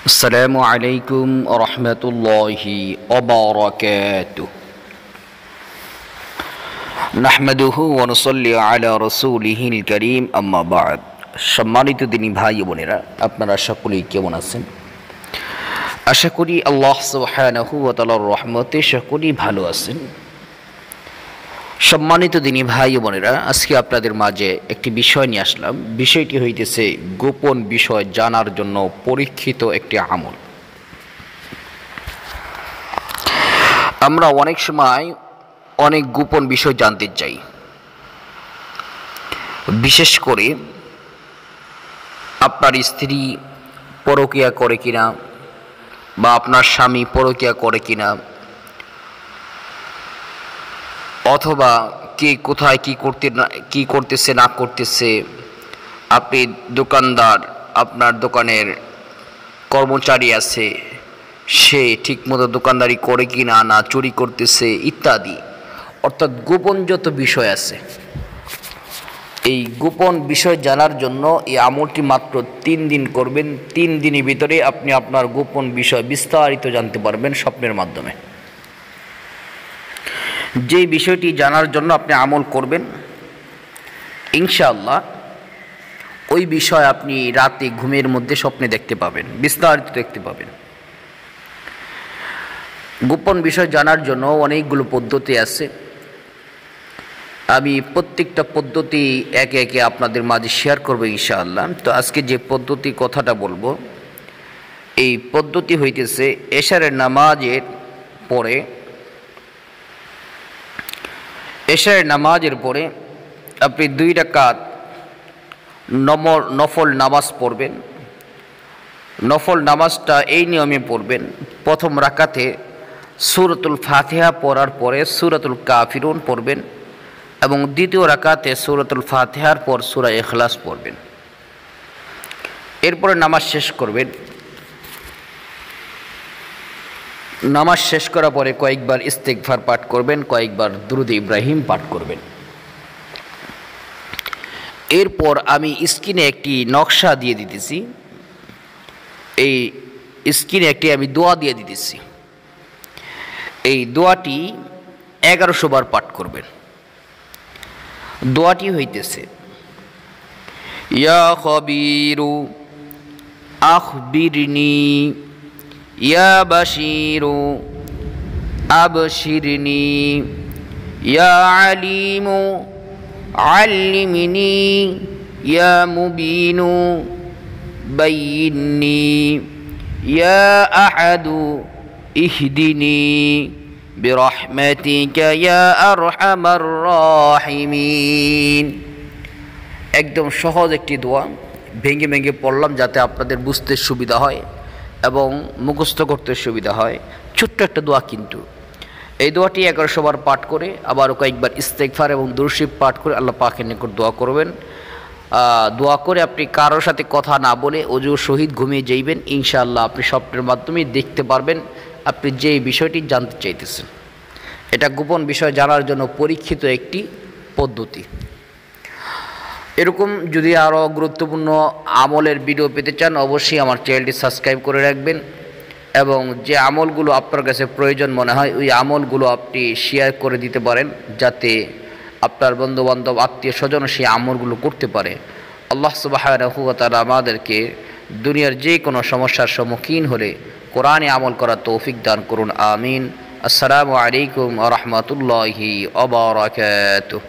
السلام عليكم ورحمة الله وبركاته نحمده ونصلي على رسوله الكريم أما بعد সম্মানিত দিনী ভাই বোনেরা, আপনারা সকলেই কেমন আছেন? আশা করি আল্লাহ সুবহানাহু ওয়া তাআলার রহমতে সকলেই ভালো আছেন। সম্মানিত দিনী ভাই বোনেরা, আজকে আপনাদের মাঝে একটি বিষয় নিয়ে আসলাম। বিষয়টি হইতেছে গোপন বিষয় জানার জন্য পরীক্ষিত একটি আমল। আমরা অনেক সময় অনেক গোপন বিষয় জানতে চাই, বিশেষ করে আপনার স্ত্রী পরকীয়া করে কিনা বা আপনার স্বামী পরকীয়া করে কিনা, অথবা কে কোথায় কি করতেছে না করতেছে, আপনি দোকানদার, আপনার দোকানের কর্মচারী আছে, সে ঠিকমতো দোকানদারি করে কিনা না চুরি করতেছে ইত্যাদি। অর্থাৎ গোপন যত বিষয় আছে, এই গোপন বিষয় জানার জন্য এই আমলটি মাত্র 3 দিন করবেন। 3 দিনের ভিতরে আপনি আপনার গোপন বিষয় বিস্তারিত জানতে পারবেন স্বপ্নের মাধ্যমে। যে বিষয়টি জানার জন্য আপনি আমল করবেন, ইনশাআল্লাহ ওই বিষয় আপনি রাতে ঘুমের মধ্যে স্বপ্নে দেখতে পাবেন, বিস্তারিত দেখতে পাবেন। গোপন বিষয় জানার জন্য অনেকগুলো পদ্ধতি আছে। আমি প্রত্যেকটা পদ্ধতি একে একে আপনাদের মাঝে শেয়ার করব ইনশাআল্লাহ। তো আজকে যে পদ্ধতি কথাটা বলবো, এই পদ্ধতি হইতেছে এশারের নামাজের পরে আপনি 2 রাকাত নফল নামাজ পড়বেন। নফল নামাজটা এই নিয়মে পড়বেন: প্রথম রাকাতে সূরাতুল ফাতিহা পড়ার পরে সূরাতুল কাফিরুন পড়বেন এবং দ্বিতীয় রাকাতে সূরাতুল ফাতিহার পর সূরা ইখলাস পড়বেন। এরপরে নামাজ শেষ করবেন। নামাজ শেষ করার পরে কয়েকবার ইস্তিগফার পাঠ করবেন, কয়েকবার দুরূদ ইব্রাহিম পাঠ করবেন। এরপর আমি স্ক্রিনে একটি নকশা দিয়ে দিতেছি, এই স্ক্রিনে একটি আমি দোয়া দিয়ে দিতেছি। এই দোয়াটি 1100 বার পাঠ করবেন। দোয়াটি হইতেছে: ইয়া খবীরু আখবিরনি, ইয়া বাশীরু আবশিরনি, ইয়া আলীমু আল্লিমনি, ইয়া মুবিনু বাইয়িননি, ইয়া আহাদু ইহদিনি বিরহমাতিকা ইয়া আরহামার রাহিমিন। একদম সহজ একটি দোয়া, ভেঙে ভেঙে পড়লাম যাতে আপনাদের বুঝতে সুবিধা হয় এবং মুখস্থ করতে সুবিধা হয়। ছোট্ট একটা দোয়া, কিন্তু এই দোয়াটি 1100 বার পাঠ করে আবারও কয়েকবার ইস্তেগফার এবং দুরূদ শরীফ পাঠ করে আল্লাহ পাকের নিকট দোয়া করবেন। দোয়া করে আপনি কারোর সাথে কথা না বলে অজু সহিত ঘুমিয়ে যাইবেন। ইনশাআল্লাহ আপনি স্বপ্নের মাধ্যমে দেখতে পারবেন আপনি যে বিষয়টি জানতে চাইতেছেন। এটা গোপন বিষয় জানার জন্য পরীক্ষিত একটি পদ্ধতি। এরকম যদি আরও গুরুত্বপূর্ণ আমলের ভিডিও পেতে চান, অবশ্যই আমার চ্যানেলটি সাবস্ক্রাইব করে রাখবেন এবং যে আমলগুলো আপনার কাছে প্রয়োজন মনে হয় ওই আমলগুলো আপনি শেয়ার করে দিতে পারেন, যাতে আপনার বন্ধুবান্ধব আত্মীয় স্বজন সেই আমলগুলো করতে পারে। আল্লাহ সুবহানাহু ওয়া তাআলা আমাদেরকে দুনিয়ার যে কোনো সমস্যার সম্মুখীন হলে কোরআনে আমল করার তৌফিক দান করুন। আমিন। আসসালামু আলাইকুম ওয়া রাহমাতুল্লাহি ওয়া বারাকাতুহু।